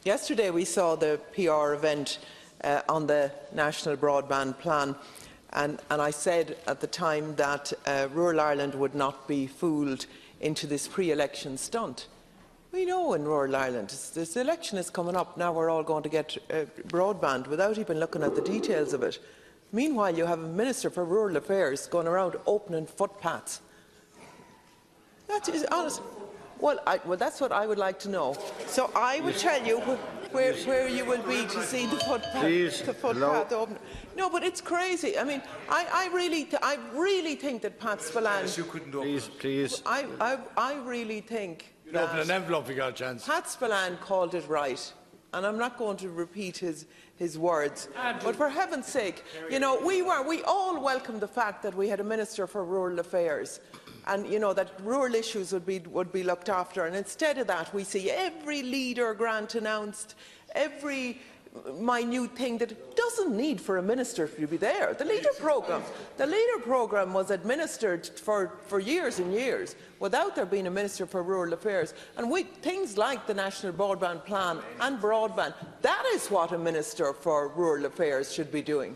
Yesterday we saw the PR event on the National Broadband Plan, and I said at the time that rural Ireland would not be fooled into this pre-election stunt. We know in rural Ireland, this election is coming up, now we're all going to get broadband without even looking at the details of it. Meanwhile, you have a Minister for Rural Affairs going around opening footpaths. That is honest. Well, that's what I would like to know. So I will tell you where you will be to see the footpath open. No, but it's crazy. I mean, I really think that Pat Spillane. Please. I really think. You open an envelope, you got a chance. Pat Spillane called it right, and I'm not going to repeat his words. But for heaven's sake, you know, we all welcomed the fact that we had a Minister for Rural Affairs, and you know that rural issues would be looked after. And instead of that, we see every leader grant announced, every minute thing that doesn't need for a minister to be there. The leader programme was administered for years and years without there being a Minister for Rural Affairs. And things like the National Broadband Plan and broadband, that is what a Minister for Rural Affairs should be doing.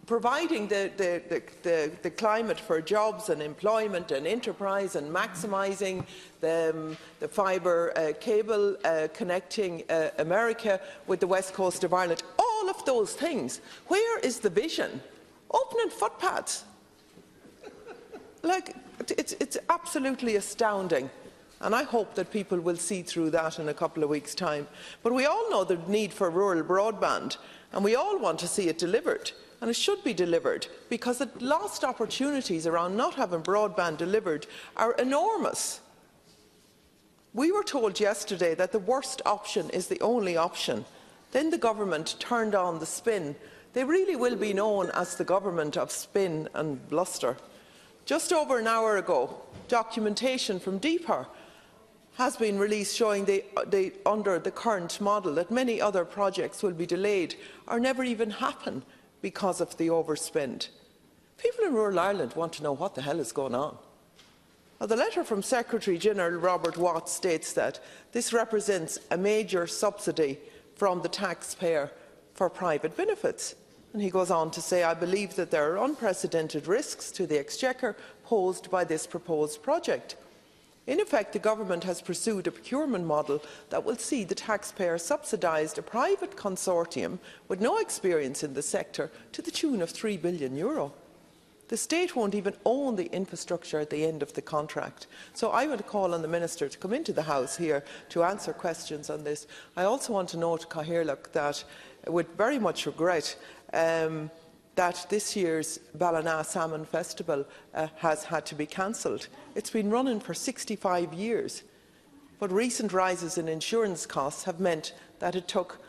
Providing the climate for jobs and employment and enterprise, and maximising the fibre cable connecting America with the west coast of Ireland. All of those things. Where is the vision? Opening footpaths. Like, it's absolutely astounding. And I hope that people will see through that in a couple of weeks' time. But we all know the need for rural broadband, and we all want to see it delivered. And it should be delivered, because the lost opportunities around not having broadband delivered are enormous. We were told yesterday that the worst option is the only option. Then the government turned on the spin. They really will be known as the government of spin and bluster. Just over an hour ago, documentation from DPER has been released showing under the current model that many other projects will be delayed or never even happen because of the overspend. People in rural Ireland want to know what the hell is going on. Now, the letter from Secretary-General Robert Watts states that this represents a major subsidy from the taxpayer for private benefits. And he goes on to say, I believe that there are unprecedented risks to the exchequer posed by this proposed project. In effect, the government has pursued a procurement model that will see the taxpayer subsidised a private consortium with no experience in the sector to the tune of €3 billion. The state won't even own the infrastructure at the end of the contract. So I would call on the Minister to come into the House here to answer questions on this. I also want to note, Cathaoirleach, that with very much regret, that this year's Ballina Salmon Festival has had to be cancelled. It's been running for 65 years, but recent rises in insurance costs have meant that it took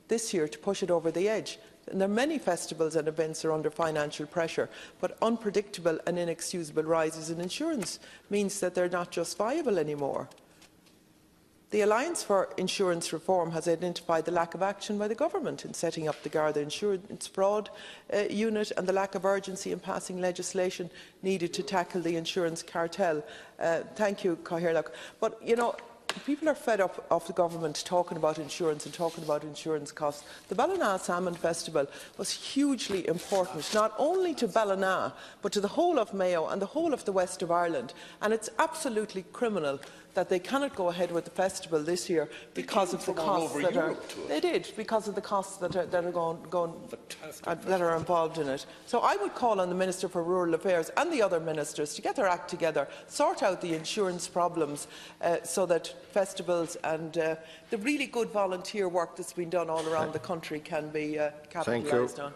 this year to push it over the edge. And there are many festivals and events are under financial pressure, but unpredictable and inexcusable rises in insurance means that they're not just viable anymore. The Alliance for Insurance Reform has identified the lack of action by the government in setting up the Garda Insurance Fraud Unit and the lack of urgency in passing legislation needed to tackle the insurance cartel. Thank you, Cathaoirleach. But, you know, people are fed up of the government talking about insurance and talking about insurance costs. The Ballina Salmon Festival was hugely important, not only to Ballina, but to the whole of Mayo and the whole of the west of Ireland. And it's absolutely criminal that they cannot go ahead with the festival this year because of the costs that are. They did, because of the costs that are involved in it. So I would call on the Minister for Rural Affairs and the other ministers to get their act together, sort out the insurance problems, so that festivals and the really good volunteer work that's been done all around the country can be capitalised on.